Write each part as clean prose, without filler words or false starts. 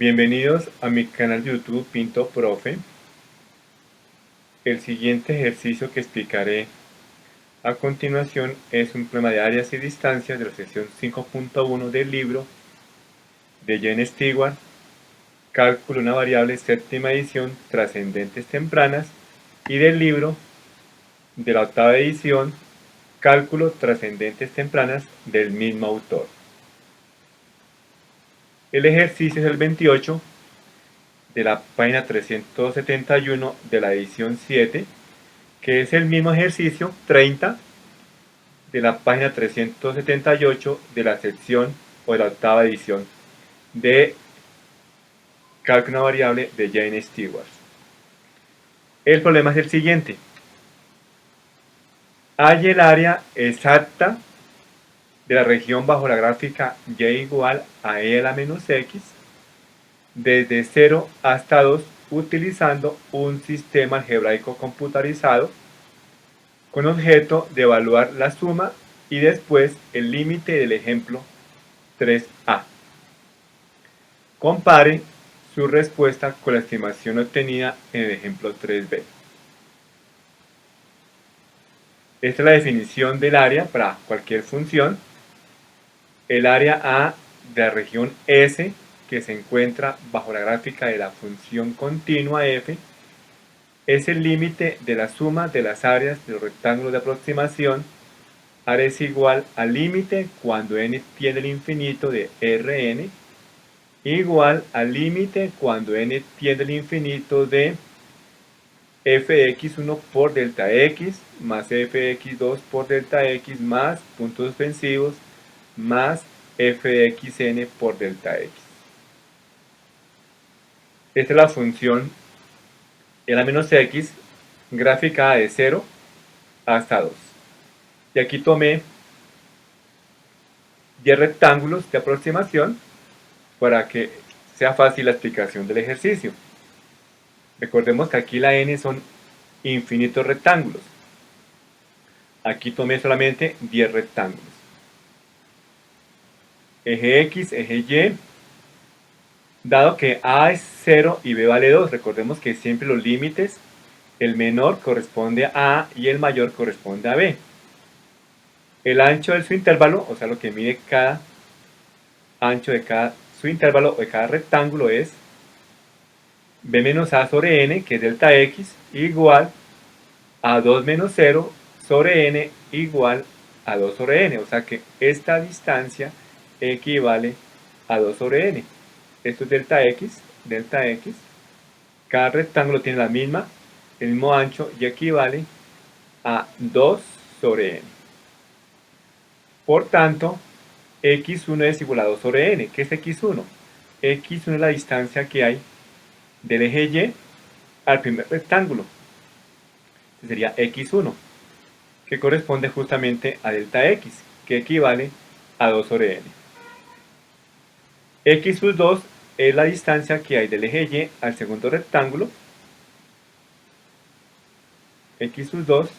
Bienvenidos a mi canal de YouTube Pinto Profe. El siguiente ejercicio que explicaré a continuación es un problema de áreas y distancias de la sección 5.1 del libro de Jane Stewart, Cálculo de una variable, séptima edición, Trascendentes tempranas, y del libro de la octava edición, Cálculo trascendentes tempranas, del mismo autor. El ejercicio es el 28 de la página 371 de la edición 7, que es el mismo ejercicio 30 de la página 378 de la sección o de la octava edición de Cálculo de una variable de Jane Stewart. El problema es el siguiente: halle el área exacta de la región bajo la gráfica y igual a e a la menos x desde 0 hasta 2 utilizando un sistema algebraico computarizado con objeto de evaluar la suma y después el límite del ejemplo 3a. Compare su respuesta con la estimación obtenida en el ejemplo 3b. Esta es la definición del área para cualquier función. El área A de la región S, que se encuentra bajo la gráfica de la función continua f, es el límite de la suma de las áreas de los rectángulos de aproximación. Área es igual al límite cuando n tiende al infinito de Rn, igual al límite cuando n tiende al infinito de f de x1 por delta x más f de x2 por delta x más puntos suspensivos más f de xn por delta x. Esta es la función e a la menos x graficada de 0 hasta 2. Y aquí tomé 10 rectángulos de aproximación para que sea fácil la explicación del ejercicio. Recordemos que aquí la n son infinitos rectángulos. Aquí tomé solamente 10 rectángulos. Eje x, eje y. Dado que a es 0 y b vale 2, recordemos que siempre los límites, el menor corresponde a a y el mayor corresponde a b. El ancho de su intervalo, o sea, lo que mide cada ancho de cada su intervalo o de cada rectángulo, es b menos a sobre n, que es delta x, igual a 2 menos 0 sobre n igual a 2 sobre n. O sea que esta distancia equivale a 2 sobre n. Esto es delta x. Cada rectángulo tiene el mismo ancho y equivale a 2 sobre n. Por tanto, x1 es igual a 2 sobre n. ¿Qué es x1? x1 es la distancia que hay del eje y al primer rectángulo. Este sería x1, que corresponde justamente a delta x, que equivale a 2 sobre n. X sub 2 es la distancia que hay del eje y al segundo rectángulo. X sub 2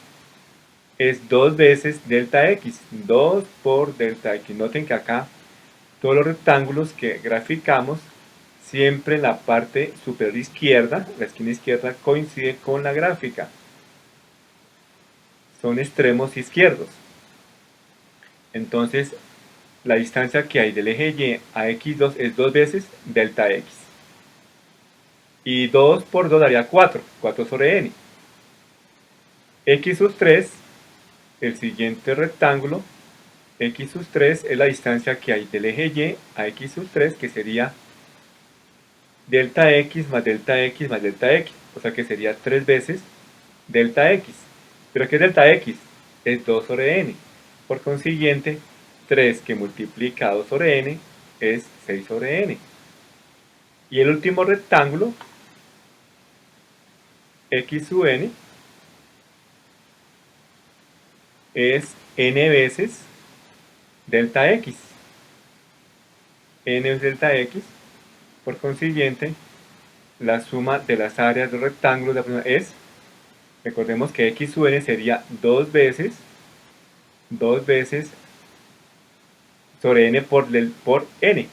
es 2 veces delta x, 2 por delta x. Noten que acá todos los rectángulos que graficamos, siempre en la parte superior izquierda, la esquina izquierda, coincide con la gráfica. Son extremos izquierdos. Entonces, la distancia que hay del eje y a x2 es 2 veces delta x. Y 2 por 2 daría 4, 4 sobre n. X sub 3, el siguiente rectángulo, x sub 3 es la distancia que hay del eje y a x sub 3, que sería delta x más delta x más delta x. O sea que sería 3 veces delta x. ¿Pero qué es delta x? Es 2 sobre n. Por consiguiente, 3 que multiplica 2 sobre n es 6 sobre n. Y el último rectángulo, x sub n, es n veces delta x. N es delta x. Por consiguiente, la suma de las áreas de los rectángulos de la primera es, recordemos que x sub n sería 2 veces sobre n por n.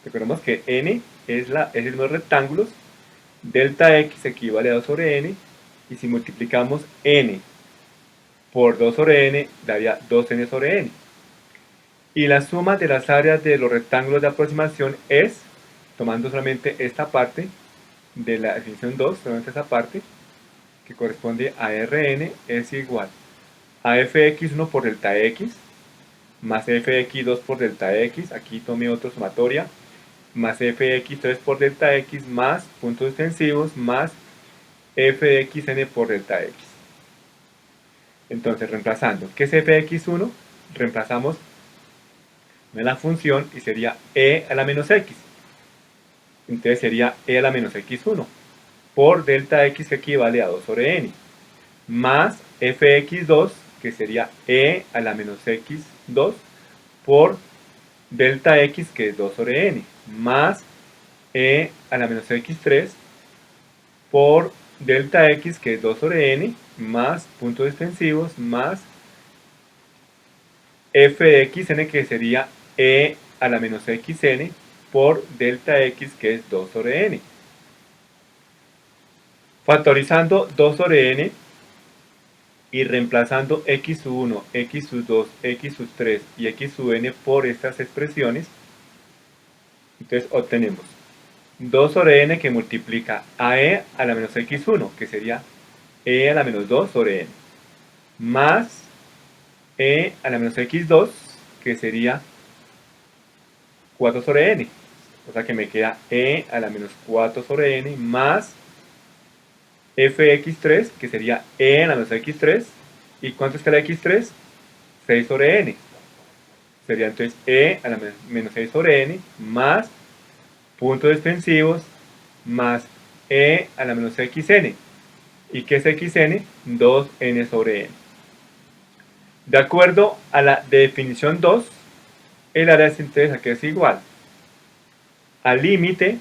Recordemos que n es el número de rectángulos, delta x equivale a 2 sobre n, y si multiplicamos n por 2 sobre n, daría 2n sobre n. Y la suma de las áreas de los rectángulos de aproximación es, tomando solamente esta parte de la definición 2, solamente esa parte, que corresponde a Rn, es igual a fx1 por delta x, más fx2 por delta x, aquí tome otra sumatoria, más fx3 por delta x, más puntos extensivos, más fxn por delta x. Entonces, reemplazando, ¿qué es fx1? Reemplazamos la función y sería e a la menos x. Entonces sería e a la menos x1 por delta x que equivale a 2 sobre n, más fx2 que sería e a la menos x2 por delta x que es 2 sobre n, más e a la menos x3 por delta x que es 2 sobre n, más puntos extensivos, más f de xn que sería e a la menos xn por delta x que es 2 sobre n. Factorizando 2 sobre n y reemplazando x1, x2, x3 y xn por estas expresiones, entonces obtenemos 2 sobre n que multiplica a e a la menos x1, que sería e a la menos 2 sobre n, más e a la menos x2, que sería 4 sobre n. O sea que me queda e a la menos 4 sobre n, más fx3, que sería e a la menos x3. ¿Y cuánto es que la x3? 6 sobre n. Sería entonces e a la menos 6 sobre n, más puntos extensivos, más e a la menos xn. ¿Y qué es xn? 2n sobre n. De acuerdo a la definición 2, el área de síntesis aquí es igual al límite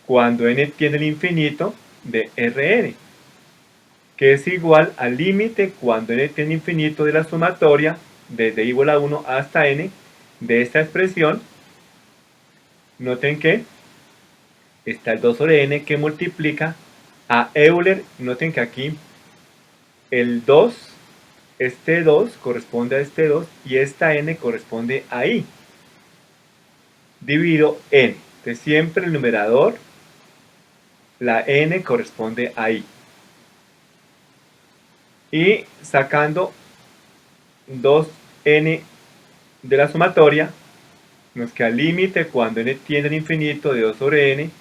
cuando n tiende al infinito de Rn, que es igual al límite cuando n tiende al infinito de la sumatoria desde igual a 1 hasta n de esta expresión. Noten que está el 2 sobre n que multiplica a Euler. Noten que aquí el 2, este 2 corresponde a este 2 y esta n corresponde a i, dividido n. Entonces siempre el numerador, la n corresponde a i. Y sacando 2n de la sumatoria, nos queda el límite cuando n tiende al infinito de 2 sobre n,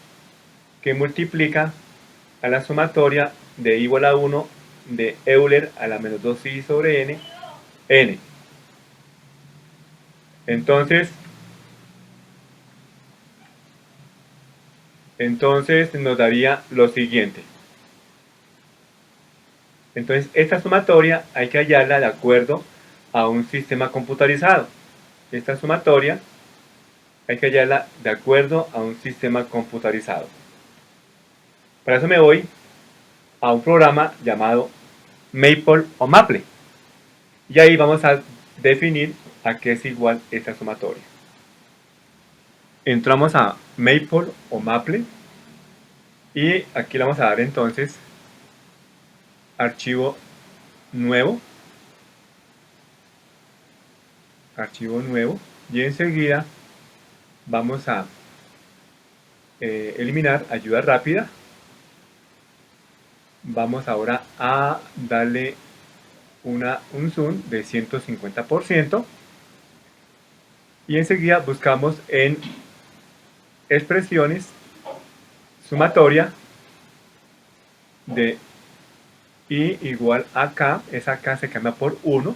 que multiplica a la sumatoria de igual a 1 de Euler a la menos 2i sobre n, n. Entonces nos daría lo siguiente. Entonces esta sumatoria hay que hallarla de acuerdo a un sistema computarizado. Esta sumatoria hay que hallarla de acuerdo a un sistema computarizado. Para eso me voy a un programa llamado Maple o Maple. Y ahí vamos a definir a qué es igual esta sumatoria. Entramos a Maple o Maple y aquí le vamos a dar entonces archivo nuevo, y enseguida vamos a eliminar ayuda rápida. Vamos ahora a darle un zoom de 150% y enseguida buscamos en expresiones sumatoria de i igual a k, esa k se cambia por 1.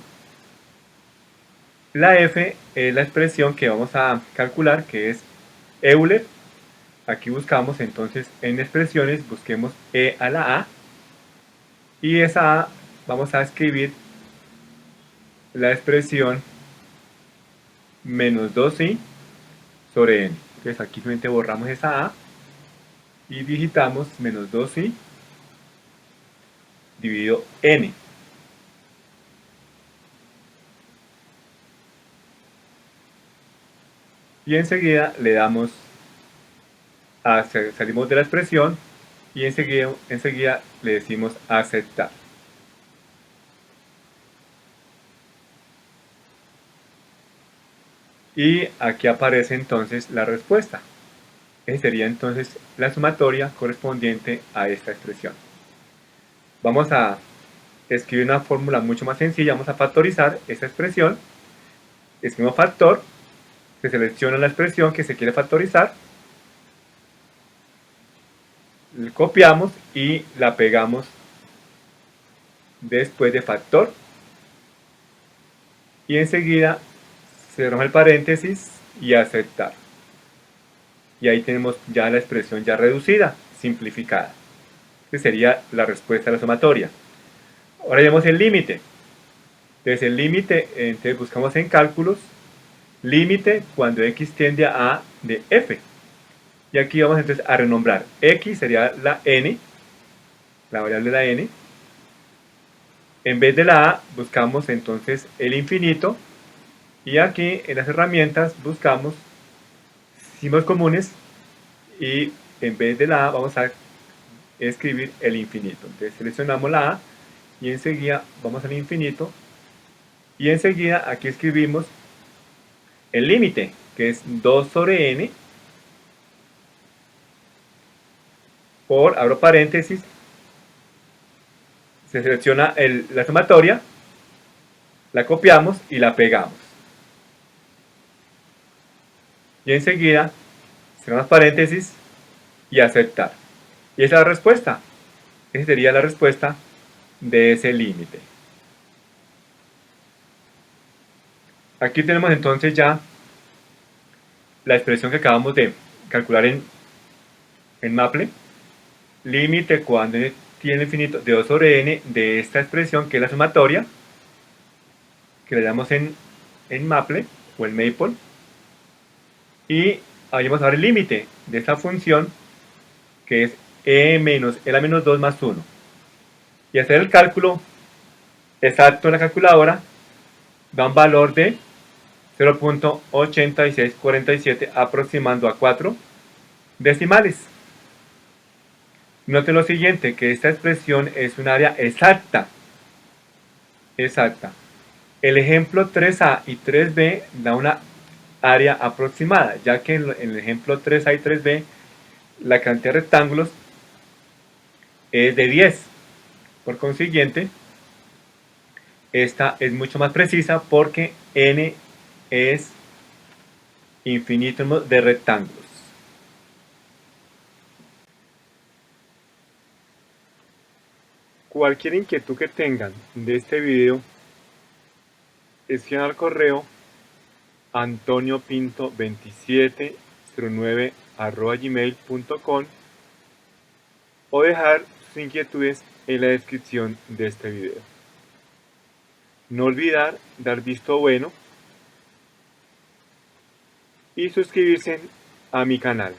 La f es la expresión que vamos a calcular, que es Euler. Aquí buscamos entonces en expresiones, busquemos e a la a, y esa a vamos a escribir la expresión menos 2i sobre n. Entonces aquí simplemente borramos esa a y digitamos menos 2i dividido n. Y enseguida le damos salimos de la expresión y enseguida le decimos aceptar. Y aquí aparece entonces la respuesta. Esa sería entonces la sumatoria correspondiente a esta expresión. Vamos a escribir una fórmula mucho más sencilla. Vamos a factorizar esta expresión. Escribimos factor, se selecciona la expresión que se quiere factorizar, copiamos y la pegamos después de factor y enseguida cerramos el paréntesis y aceptar. Y ahí tenemos ya la expresión ya reducida, simplificada. Que sería la respuesta a la sumatoria. Ahora vemos el límite. Entonces el límite, entonces buscamos en cálculos, límite cuando x tiende a A de f. Y aquí vamos entonces a renombrar. X sería la n, la variable de la n. En vez de la A buscamos entonces el infinito. Y aquí en las herramientas buscamos símbolos comunes y en vez de la A vamos a escribir el infinito. Entonces seleccionamos la A y enseguida vamos al infinito y enseguida aquí escribimos el límite, que es 2 sobre n por, abro paréntesis, se selecciona la sumatoria, la copiamos y la pegamos. Y enseguida cerramos paréntesis y aceptar. Y esa es la respuesta. Esa sería la respuesta de ese límite. Aquí tenemos entonces ya la expresión que acabamos de calcular en Maple. Límite cuando n tiene infinito de 2 sobre n de esta expresión que es la sumatoria, que le damos en Maple o en Maple. Y ahí vamos a ver el límite de esta función que es e menos L a menos 2 más 1. Y hacer el cálculo exacto en la calculadora da un valor de 0.8647 aproximando a 4 decimales. Noten lo siguiente, que esta expresión es un área exacta. Exacta. El ejemplo 3a y 3b da una área aproximada, ya que en el ejemplo 3a y 3b la cantidad de rectángulos es de 10. Por consiguiente, esta es mucho más precisa porque n es infinito de rectángulos. Cualquier inquietud que tengan de este video, escriban al correo antoniopinto2709@gmail.com o dejar sus inquietudes en la descripción de este video. No olvidar dar visto bueno y suscribirse a mi canal.